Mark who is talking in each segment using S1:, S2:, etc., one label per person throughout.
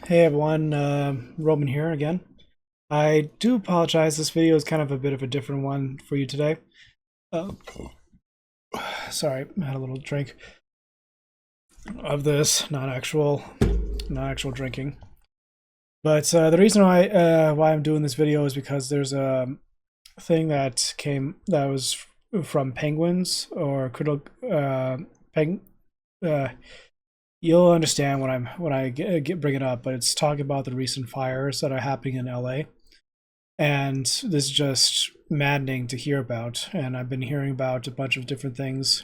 S1: Hey everyone, Roman here again. I do apologize, this video is kind of a bit of a different one for you today. Uh, Sorry, I had a little drink of this, not actual drinking. But the reason why I'm doing this video is because there's a thing that was from Penguins or Critical Peng. Uh, you'll understand when I bring it up, but it's talking about the recent fires that are happening in LA. And this is just maddening to hear about. And I've been hearing about a bunch of different things,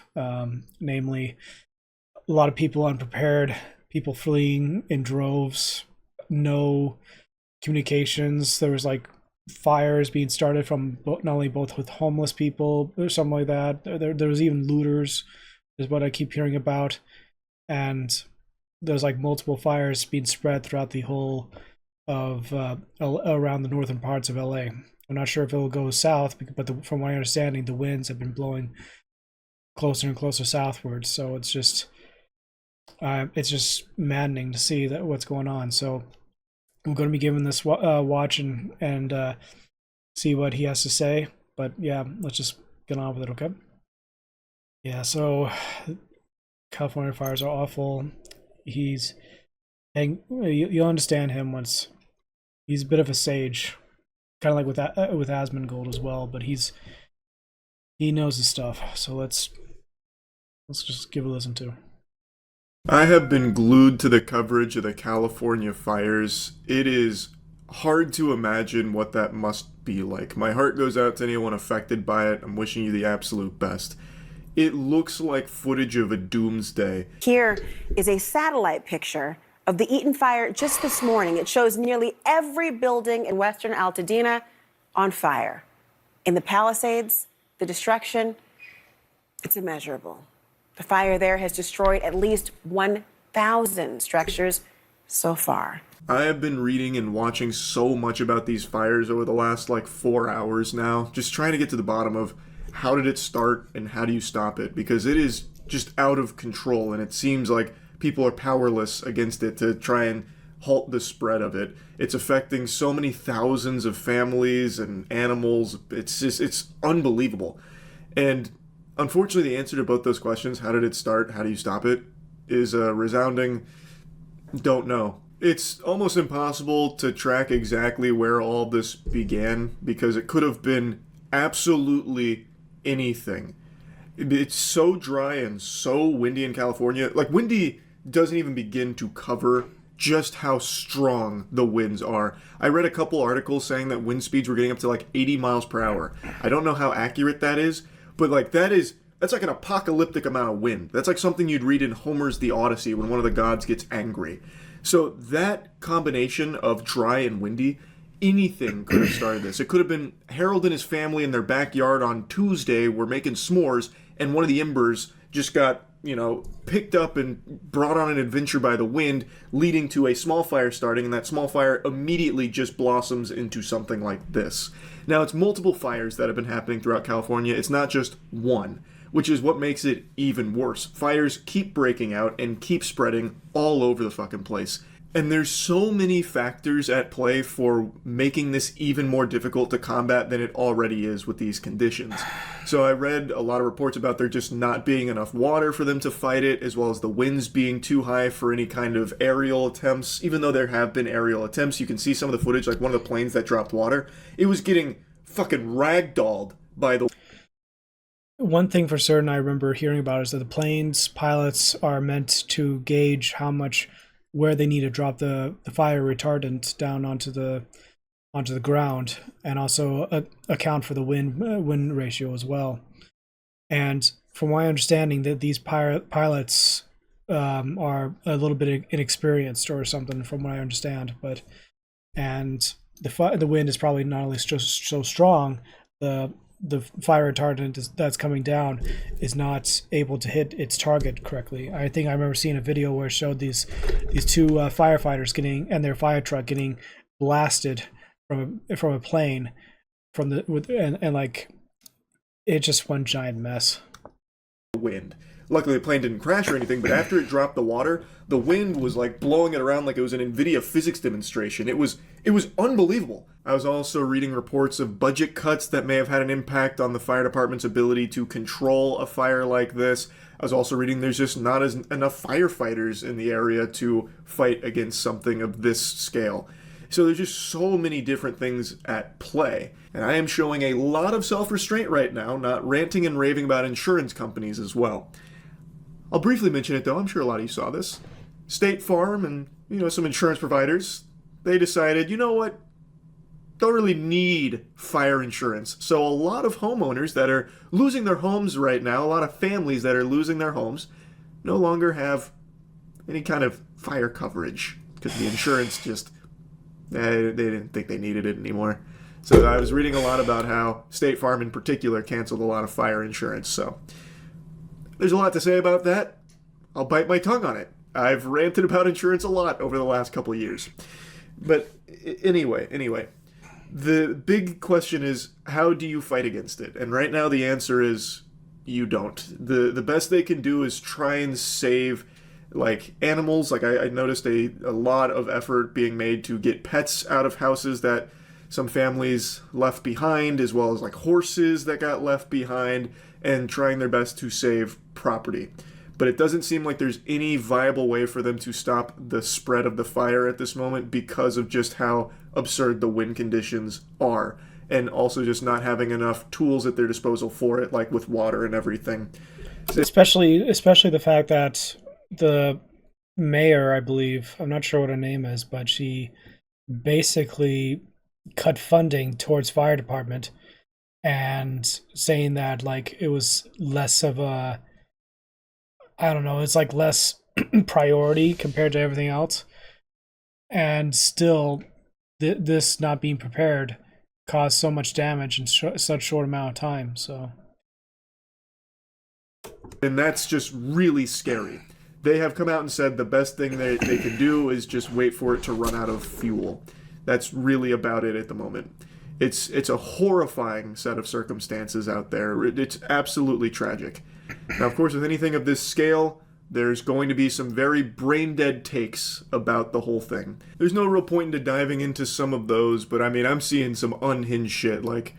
S1: namely a lot of people unprepared, people fleeing in droves, no communications. There was like fires being started from not only both with homeless people or something like that. There was even looters, is what I keep hearing about, and there's like multiple fires being spread throughout the whole of around the northern parts of LA. I'm not sure if it'll go south, but from my understanding, the winds have been blowing closer and closer southwards. So it's just maddening to see that what's going on. So I'm going to be giving this watch and see what he has to say. But yeah, let's just get on with it, okay? Yeah. So California fires are awful. He's and you'll understand him once he's a bit of a sage, kind of like with Asmongold as well. But he knows his stuff. So let's just give a listen to.
S2: I have been glued to the coverage of the California fires. It is hard to imagine what that must be like. My heart goes out to anyone affected by it. I'm wishing you the absolute best. It looks like footage of a doomsday.
S3: Here is a satellite picture of the Eaton fire just this morning. It shows nearly every building in western Altadena on fire. In the Palisades, the destruction, it's immeasurable. The fire there has destroyed at least 1,000 structures so far.
S2: I have been reading and watching so much about these fires over the last 4 hours now, just trying to get to the bottom of how did it start and how do you stop it, because it is just out of control and it seems like people are powerless against it to try and halt the spread of it. It's affecting so many thousands of families and animals. It's unbelievable. And unfortunately, the answer to both those questions, how did it start, how do you stop it, is a resounding don't know. It's almost impossible to track exactly where all this began because it could have been absolutely anything. It's so dry and so windy in California. Windy doesn't even begin to cover just how strong the winds are. I read a couple articles saying that wind speeds were getting up to 80 miles per hour. I don't know how accurate that is, but that's like an apocalyptic amount of wind. That's like something you'd read in Homer's The Odyssey when one of the gods gets angry. So that combination of dry and windy, anything could have started this. It could have been Harold and his family in their backyard on Tuesday were making s'mores, and one of the embers just got, picked up and brought on an adventure by the wind, leading to a small fire starting, and that small fire immediately just blossoms into something like this. Now, it's multiple fires that have been happening throughout California. It's not just one, which is what makes it even worse. Fires keep breaking out and keep spreading all over the fucking place. And there's so many factors at play for making this even more difficult to combat than it already is with these conditions. So I read a lot of reports about there just not being enough water for them to fight it, as well as the winds being too high for any kind of aerial attempts. Even though there have been aerial attempts, you can see some of the footage, like one of the planes that dropped water. It was getting fucking ragdolled by the...
S1: One thing for certain I remember hearing about is that the plane's pilots are meant to gauge how much where they need to drop the fire retardant down onto the ground, and also account for the wind ratio as well. And from my understanding, that these pilots are a little bit inexperienced or something, from what I understand. But and the wind is probably not only so strong, the fire retardant that's coming down is not able to hit its target correctly. I think I remember seeing a video where it showed these two firefighters getting, and their fire truck getting blasted from a plane from and like it's just one giant mess.
S2: wind. Luckily, the plane didn't crash or anything, but after it dropped the water, the wind was like blowing it around like it was an NVIDIA physics demonstration. It was unbelievable. I was also reading reports of budget cuts that may have had an impact on the fire department's ability to control a fire like this. I was also reading there's just not enough firefighters in the area to fight against something of this scale. So there's just so many different things at play. And I am showing a lot of self-restraint right now, not ranting and raving about insurance companies as well. I'll briefly mention it though, I'm sure a lot of you saw this. State Farm and, some insurance providers, they decided, you know what? Don't really need fire insurance. So a lot of homeowners that are losing their homes right now, a lot of families that are losing their homes, no longer have any kind of fire coverage because the insurance just, they didn't think they needed it anymore. So I was reading a lot about how State Farm in particular canceled a lot of fire insurance. So there's a lot to say about that. I'll bite my tongue on it. I've ranted about insurance a lot over the last couple of years. But anyway, the big question is, how do you fight against it? And right now the answer is you don't. The best they can do is try and save like animals. Like I noticed a lot of effort being made to get pets out of houses that some families left behind, as well as like horses that got left behind, and trying their best to save property. But it doesn't seem like there's any viable way for them to stop the spread of the fire at this moment because of just how absurd the wind conditions are, and also just not having enough tools at their disposal for it, like with water and everything.
S1: Especially the fact that the mayor, I believe, I'm not sure what her name is, but she basically cut funding towards fire department and saying that like it was less of a, I don't know, it's like less priority compared to everything else. And still, this not being prepared caused so much damage in such short amount of time. So,
S2: and that's just really scary. They have come out and said the best thing they can do is just wait for it to run out of fuel. That's really about it at the moment. It's a horrifying set of circumstances out there. It's absolutely tragic. Now, of course, with anything of this scale, there's going to be some very brain-dead takes about the whole thing. There's no real point into diving into some of those, but I mean, I'm seeing some unhinged shit, like,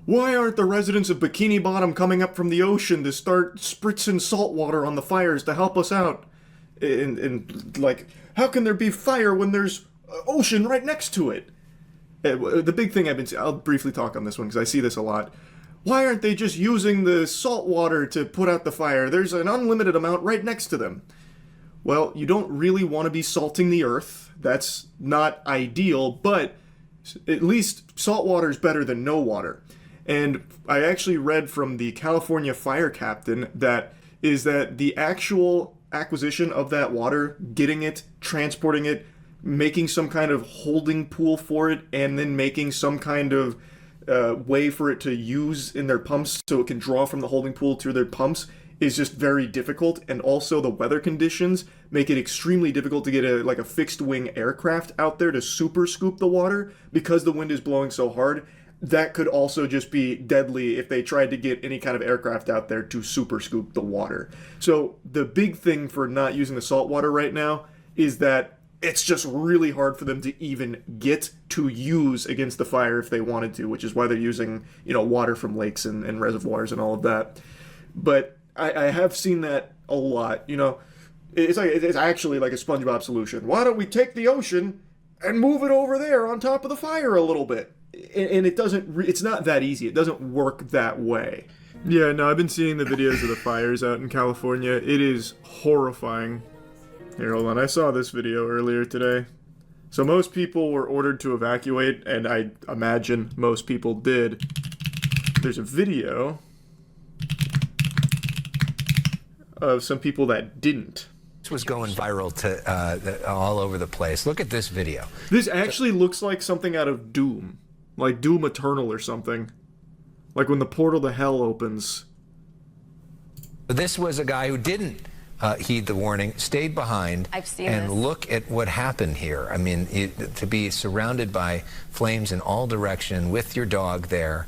S2: why aren't the residents of Bikini Bottom coming up from the ocean to start spritzing salt water on the fires to help us out? And like, how can there be fire when there's ocean right next to it? The big thing I'll briefly talk on this one because I see this a lot. Why aren't they just using the salt water to put out the fire? There's an unlimited amount right next to them. Well, you don't really want to be salting the earth. That's not ideal, but at least salt water is better than no water. And I actually read from the California fire captain that the actual acquisition of that water, getting it, transporting it, making some kind of holding pool for it, and then making some kind of way for it to use in their pumps so it can draw from the holding pool to their pumps is just very difficult. And also the weather conditions make it extremely difficult to get a fixed wing aircraft out there to super scoop the water because the wind is blowing so hard. That could also just be deadly if they tried to get any kind of aircraft out there to super scoop the water. So the big thing for not using the salt water right now is that it's just really hard for them to even get to use against the fire if they wanted to, which is why they're using, water from lakes and reservoirs and all of that. But I have seen that a lot. It's actually like a SpongeBob solution. Why don't we take the ocean and move it over there on top of the fire a little bit? And it's not that easy. It doesn't work that way. Yeah, no, I've been seeing the videos of the fires out in California. It is horrifying. Here, hold on. I saw this video earlier today. So most people were ordered to evacuate, and I imagine most people did. There's a video of some people that didn't.
S4: This was going viral to all over the place. Look at this video.
S2: This actually looks like something out of Doom. Like Doom Eternal or something. Like when the portal to hell opens.
S4: This was a guy who didn't heed the warning, stayed behind, and look at what happened here. I mean, to be surrounded by flames in all direction with your dog there.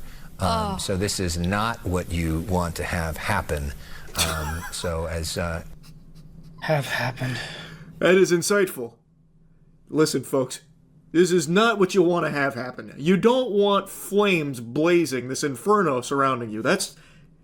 S4: So this is not what you want to have happen. So as
S1: Have happened.
S2: That is insightful. Listen, folks, this is not what you want to have happen. You don't want flames blazing, this inferno surrounding you.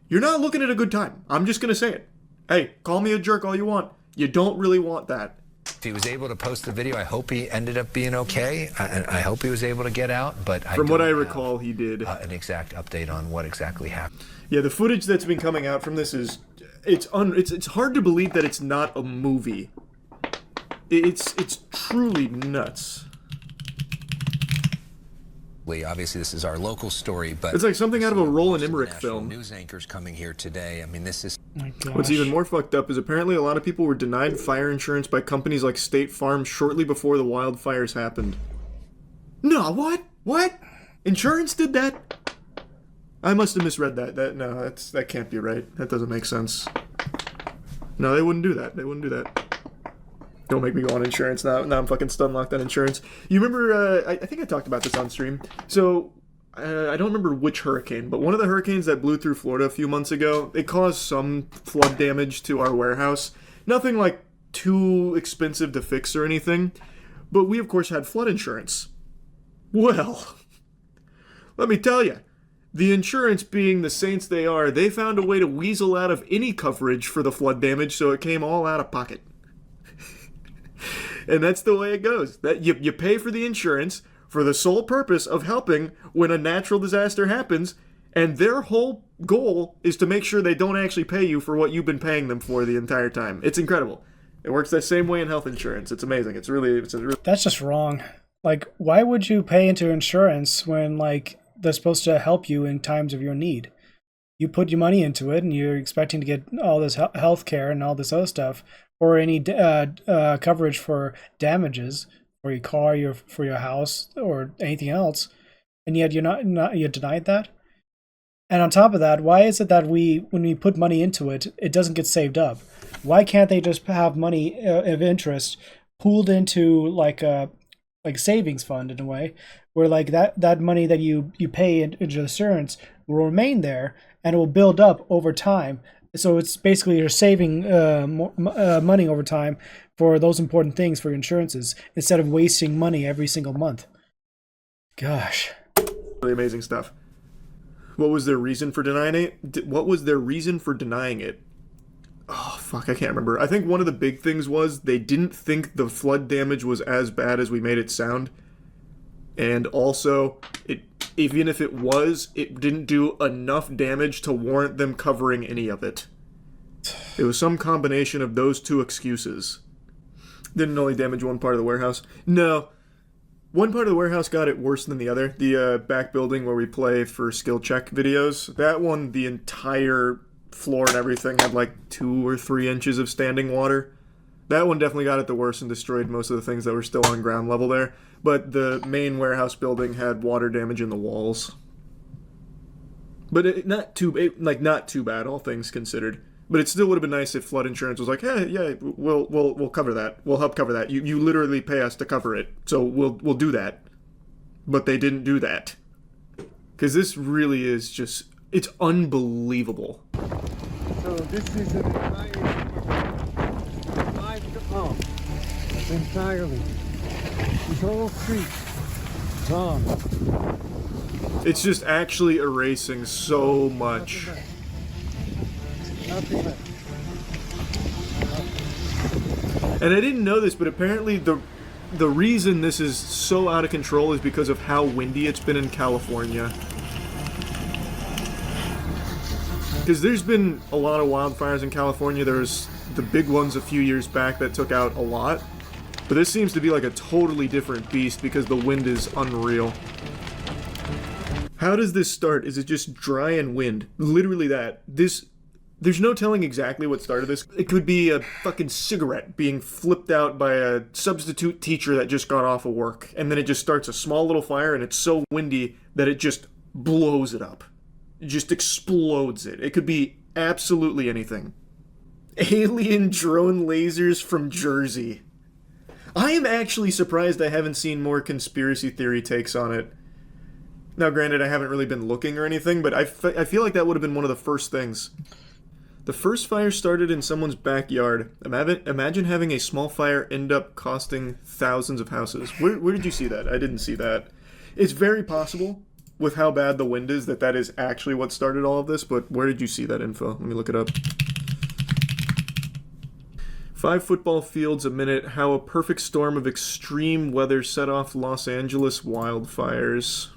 S2: You're not looking at a good time. I'm just gonna say it. Hey, call me a jerk all you want. You don't really want that.
S4: if he was able to post the video, I hope he ended up being okay. I hope he was able to get out, but
S2: From what I recall, he did.
S4: An exact update on what exactly happened.
S2: Yeah, the footage that's been coming out from this is it's hard to believe that it's not a movie. It's truly nuts.
S4: Obviously, this is our local story, but
S2: it's like something out of a Roland Emmerich
S4: national
S2: film.
S4: News anchors coming here today. I mean, this is.
S1: My
S2: What's even more fucked up is apparently a lot of people were denied fire insurance by companies like State Farm shortly before the wildfires happened. No, what? What? Insurance did that? I must have misread that. That can't be right. That doesn't make sense. No, they wouldn't do that. They wouldn't do that. Don't make me go on insurance now. Now I'm fucking stun locked on insurance. You remember, I think I talked about this on stream. So, I don't remember which hurricane, but one of the hurricanes that blew through Florida a few months ago, it caused some flood damage to our warehouse. Nothing like too expensive to fix or anything. But we, of course, had flood insurance. Well, let me tell you. The insurance being the saints they are, they found a way to weasel out of any coverage for the flood damage, so it came all out of pocket. And that's the way it goes. That you pay for the insurance for the sole purpose of helping when a natural disaster happens, and their whole goal is to make sure they don't actually pay you for what you've been paying them for the entire time. It's incredible. It works the same way in health insurance. It's amazing. It's really
S1: That's just wrong. Like, why would you pay into insurance when, like, they're supposed to help you in times of your need? You put your money into it, and you're expecting to get all this health care and all this other stuff, or any coverage for damages for your car, for your house, or anything else, and yet you're denied that. And on top of that, why is it that when we put money into it, it doesn't get saved up? Why can't they just have money of interest pooled into like a savings fund in a way, where like that money that you pay into insurance will remain there and it will build up over time. So it's basically you're saving money over time for those important things for your insurances instead of wasting money every single month. Gosh.
S2: really amazing stuff. What was their reason for denying it? What was their reason for denying it? Oh, fuck, I can't remember. I think one of the big things was they didn't think the flood damage was as bad as we made it sound. And also, even if it was, it didn't do enough damage to warrant them covering any of it. It was some combination of those two excuses. Didn't only damage one part of the warehouse. No. One part of the warehouse got it worse than the other. The back building where we play for skill check videos. That one, the entire floor and everything had like 2 or 3 inches of standing water. That one definitely got it the worst and destroyed most of the things that were still on ground level there. But the main warehouse building had water damage in the walls. But not too bad, all things considered. But it still would have been nice if flood insurance was like, hey, yeah, we'll cover that. We'll help cover that. You literally pay us to cover it, so we'll do that. But they didn't do that. Because this really is just, it's unbelievable.
S5: So this is an entire entirely. This whole street is on.
S2: It's just actually erasing so much.
S5: Nothing left.
S2: And I didn't know this, but apparently the reason this is so out of control is because of how windy it's been in California. Because there's been a lot of wildfires in California. There's the big ones a few years back that took out a lot. But this seems to be like a totally different beast because the wind is unreal. How does this start? Is it just dry and wind? Literally that. There's no telling exactly what started this. It could be a fucking cigarette being flipped out by a substitute teacher that just got off of work. And then it just starts a small little fire and it's so windy that it just blows it up. It just explodes it. It could be absolutely anything. Alien drone lasers from Jersey. I am actually surprised I haven't seen more conspiracy theory takes on it. Now, granted, I haven't really been looking or anything, but I feel like that would have been one of the first things. The first fire started in someone's backyard. Imagine having a small fire end up costing thousands of houses. Where did you see that? I didn't see that. It's very possible, with how bad the wind is, that is actually what started all of this, but where did you see that info? Let me look it up. 5 football fields a minute, how a perfect storm of extreme weather set off Los Angeles wildfires.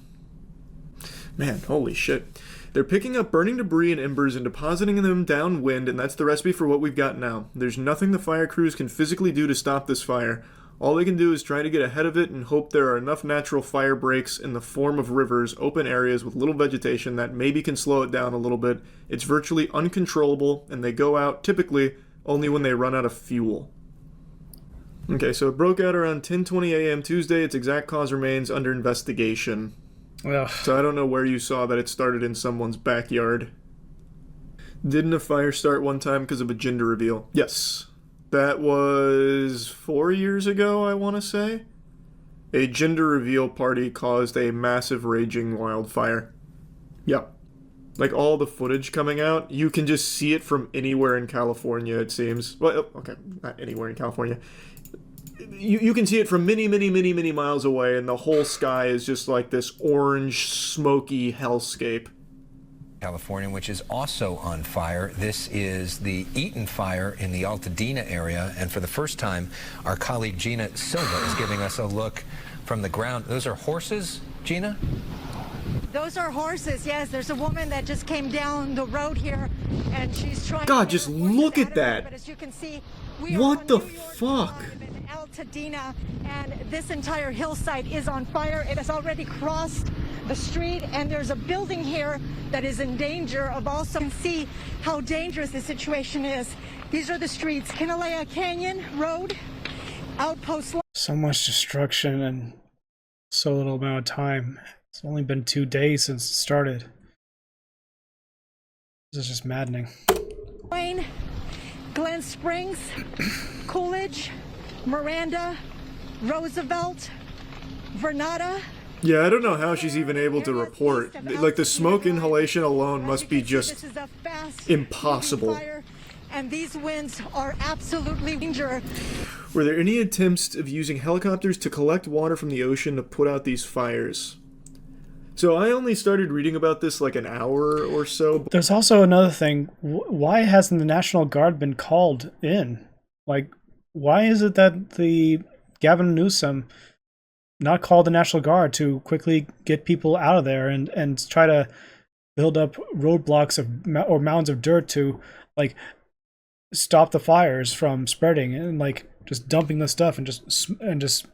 S2: Man, holy shit. They're picking up burning debris and embers and depositing them downwind, and that's the recipe for what we've got now. There's nothing the fire crews can physically do to stop this fire. All they can do is try to get ahead of it and hope there are enough natural fire breaks in the form of rivers, open areas with little vegetation that maybe can slow it down a little bit. It's virtually uncontrollable, and they go out, typically, only when they run out of fuel. Okay, so it broke out around 10:20 a.m. Tuesday. Its exact cause remains under investigation.
S1: Ugh.
S2: So I don't know where you saw that it started in someone's backyard. Didn't a fire start one time because of a gender reveal? Yes. That was 4 years ago, I want to say. A gender reveal party caused a massive raging wildfire. Yep. Like all the footage coming out, you can just see it from anywhere in California, it seems. Well, okay, not anywhere in California. You can see it from many, many, many, many miles away, and the whole sky is just like this orange, smoky hellscape.
S4: California, which is also on fire. This is the Eaton fire in the Altadena area, and for the first time, our colleague Gina Silva is giving us a look from the ground. Those are horses, Gina?
S6: Those are horses, yes. There's a woman that just came down the road here, and she's trying
S2: God,
S6: to
S2: just
S6: get her horses
S2: look
S6: out
S2: at
S6: of there,
S2: that.
S6: But as you can see, we are
S2: What
S6: on
S2: the
S6: New York
S2: fuck?
S6: Drive in Altadena, and this entire hillside is on fire. It has already crossed the street, and there's a building here that is in danger of also. You can see how dangerous the situation is. These are the streets: Kinalea Canyon Road, Outpost.
S1: So much destruction in so little amount of time. It's only been 2 days since it started. This is just maddening.
S6: Wayne, Glen Springs, Coolidge, Miranda, Roosevelt, Vernada.
S2: Yeah, I don't know how she's even able to report. Like, the smoke inhalation alone must be just
S6: This is a fast
S2: impossible.
S6: fire, and these winds are absolutely dangerous.
S2: Were there any attempts of using helicopters to collect water from the ocean to put out these fires? So I only started reading about this like an hour or so.
S1: There's also another thing. Why hasn't the National Guard been called in? Like, why is it that the Gavin Newsom not called the National Guard to quickly get people out of there and try to build up roadblocks or mounds of dirt to like stop the fires from spreading, and like just dumping the stuff and just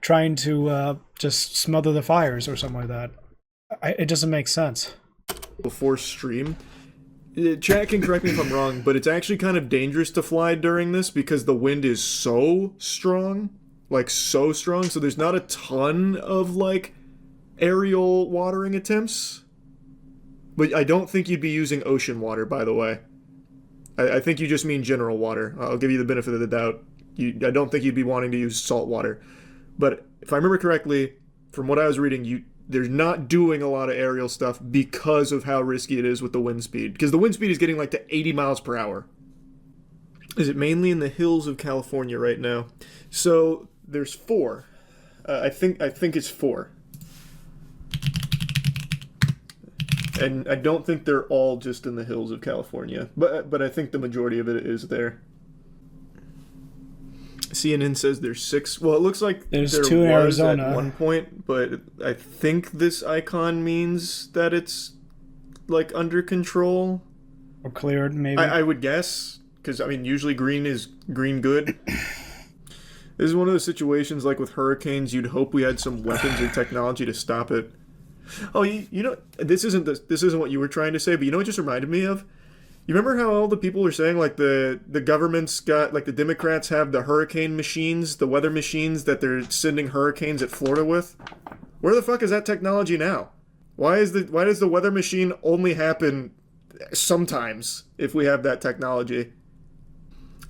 S1: trying to just smother the fires or something like that. It doesn't make sense.
S2: Before stream. Chat can correct me if I'm wrong, but it's actually kind of dangerous to fly during this because the wind is so strong. Like, so strong. So there's not a ton of, like, aerial watering attempts. But I don't think you'd be using ocean water, by the way. I think you just mean general water. I'll give you the benefit of the doubt. I don't think you'd be wanting to use salt water. But if I remember correctly, from what I was reading, they're not doing a lot of aerial stuff because of how risky it is with the wind speed. Because the wind speed is getting like to 80 miles per hour. Is it mainly in the hills of California right now? So there's 4. I think it's 4. And I don't think they're all just in the hills of California. But I think the majority of it is there. CNN says there's 6. Well, it looks like
S1: There's
S2: there
S1: 2 in
S2: was
S1: Arizona.
S2: at one point, but I think this icon means that it's like under control.
S1: Or cleared, maybe.
S2: I would guess, because I mean, usually green is green good. This is one of those situations like with hurricanes. You'd hope we had some weapons or technology to stop it. Oh, you know, this isn't what you were trying to say, but you know what it just reminded me of? You remember how all the people were saying, like, the government's got, like, the Democrats have the hurricane machines, the weather machines that they're sending hurricanes at Florida with? Where the fuck is that technology now? Why does the weather machine only happen sometimes if we have that technology?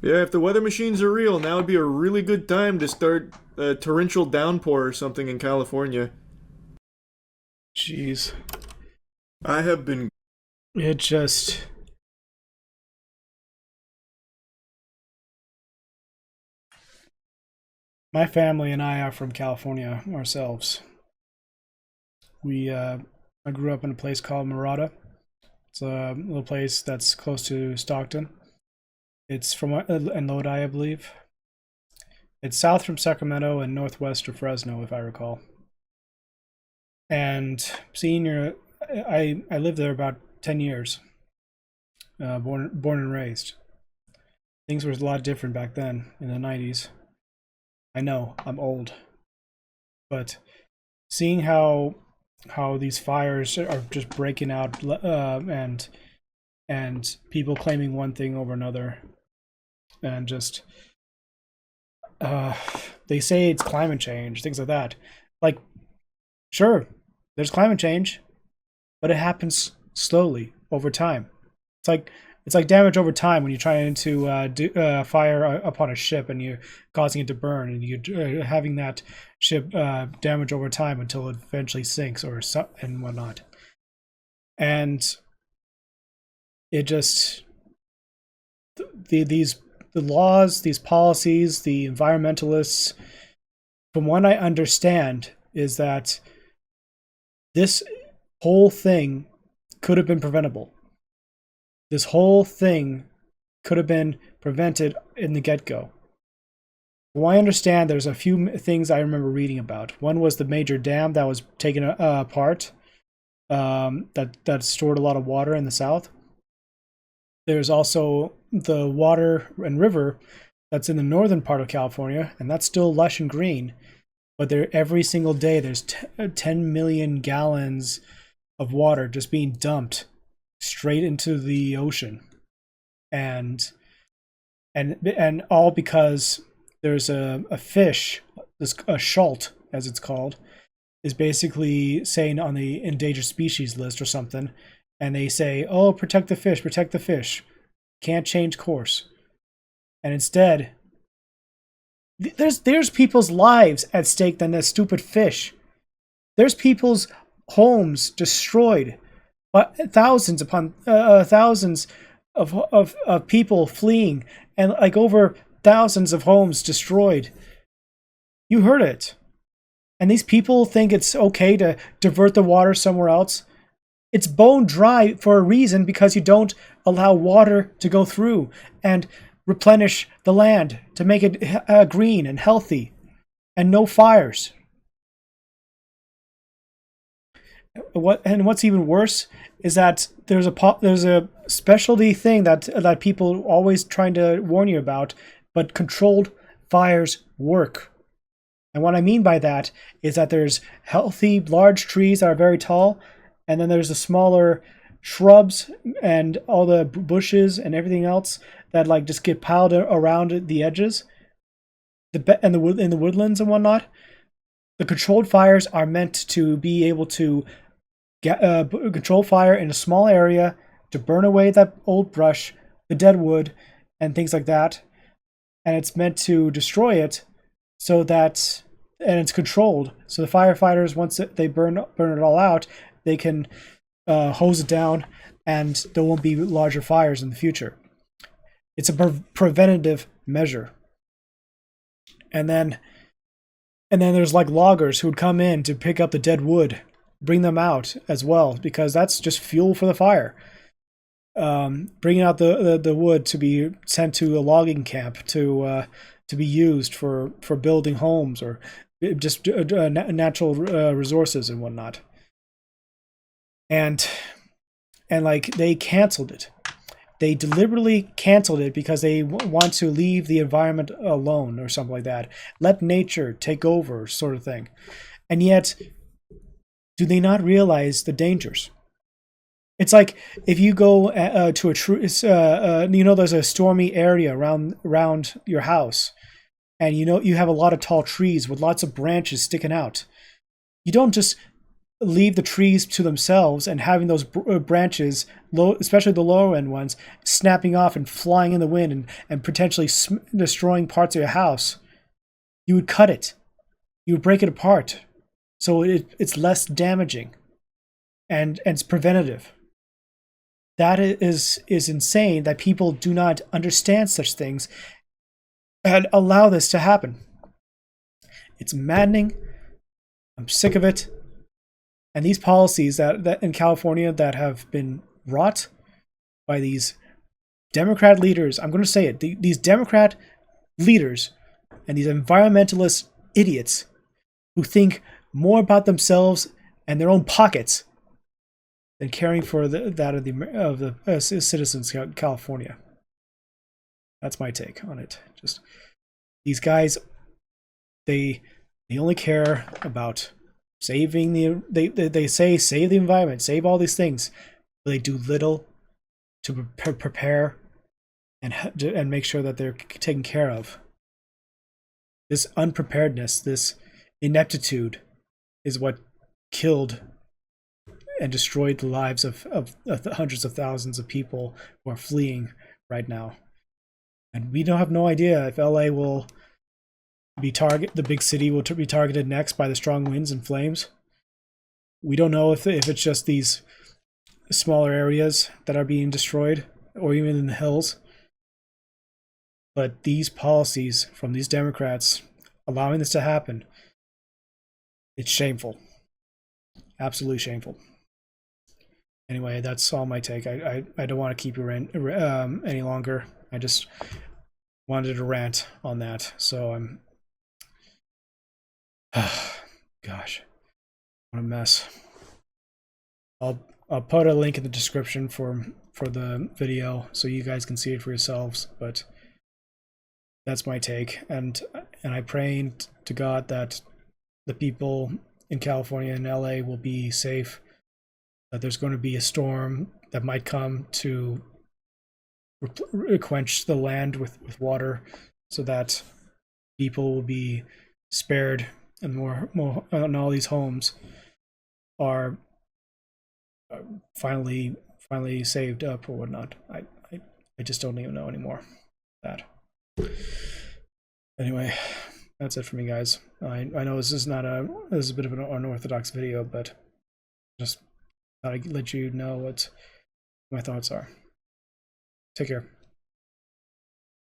S2: Yeah, if the weather machines are real, now would be a really good time to start a torrential downpour or something in California.
S1: Jeez.
S2: I have been...
S1: It just... My family and I are from California ourselves. I grew up in a place called Murata. It's a little place that's close to Stockton. It's from in Lodi, I believe. It's south from Sacramento and northwest of Fresno, if I recall. And I lived there about 10 years. Born and raised. Things were a lot different back then in the 90s. I know, I'm old. But seeing how these fires are just breaking out, and people claiming one thing over another, and just they say it's climate change, things like that. Like, sure, there's climate change, but it happens slowly over time. It's like damage over time when you're trying to do fire upon a ship and you're causing it to burn, and you're having that ship damage over time until it eventually sinks and whatnot. And it just the laws, these policies, the environmentalists, from what I understand, is that this whole thing could have been preventable. This whole thing could have been prevented in the get-go. From what I understand, there's a few things I remember reading about. One was the major dam that was taken apart, that stored a lot of water in the south. There's also the water and river that's in the northern part of California, and that's still lush and green. But every single day, there's 10 million gallons of water just being dumped straight into the ocean, and all because there's a fish, a schalt as it's called, is basically saying on the endangered species list or something, and they say, oh, protect the fish, can't change course. And instead, there's people's lives at stake than this stupid fish. There's people's homes destroyed, but thousands upon thousands of people fleeing, and like over thousands of homes destroyed. You heard it. And these people think it's okay to divert the water somewhere else. It's bone dry for a reason, because you don't allow water to go through and replenish the land to make it green and healthy and no fires. What's even worse is that there's a specialty thing that people always trying to warn you about, but controlled fires work. And what I mean by that is that there's healthy large trees that are very tall, and then there's the smaller shrubs and all the bushes and everything else that like just get piled around the edges, in the woodlands and whatnot. The controlled fires are meant to be able to control fire in a small area to burn away that old brush, the dead wood, and things like that. And it's meant to destroy it and it's controlled. So the firefighters, once they burn it all out, they can hose it down, and there won't be larger fires in the future. It's a preventative measure. And then there's like loggers who would come in to pick up the dead wood, bring them out as well, because that's just fuel for the fire. Bringing out the wood to be sent to a logging camp to be used for building homes or just natural resources and whatnot. And like they canceled it. They deliberately canceled it because they want to leave the environment alone or something like that. Let nature take over, sort of thing. And yet, do they not realize the dangers? It's like if you go to a tree, there's a stormy area around your house, and you have a lot of tall trees with lots of branches sticking out. You don't just leave the trees to themselves and having those branches, especially the lower end ones, snapping off and flying in the wind and potentially destroying parts of your house. You would cut it. You would break it apart so it's less damaging, and it's preventative. That is insane that people do not understand such things and allow this to happen. It's maddening. I'm sick of it. And these policies that in California that have been wrought by these Democrat leaders, I'm going to say it, these Democrat leaders and these environmentalist idiots who think more about themselves and their own pockets than caring for that of the citizens of California. That's my take on it. Just these guys, they only care about saving they say save the environment, save all these things, but they do little to prepare and make sure that they're taken care of. This unpreparedness, this ineptitude is what killed and destroyed the lives of hundreds of thousands of people who are fleeing right now. And we don't have no idea if LA will be the big city will be targeted next by the strong winds and flames. We don't know if it's just these smaller areas that are being destroyed, or even in the hills. But these policies from these Democrats allowing this to happen, it's shameful. Absolutely shameful. Anyway, that's all my take. I don't want to keep you any longer. I just wanted to rant on that. So I'm... Gosh. What a mess. I'll put a link in the description for the video so you guys can see it for yourselves, but that's my take. And I pray to God that the people in California and LA will be safe, that there's going to be a storm that might come to quench the land with water so that people will be spared and more and all these homes are finally saved up or whatnot. I just don't even know anymore. That. Anyway, that's it for me, guys. I know this is a bit of an unorthodox video, but just thought I'd let you know what my thoughts are. Take care.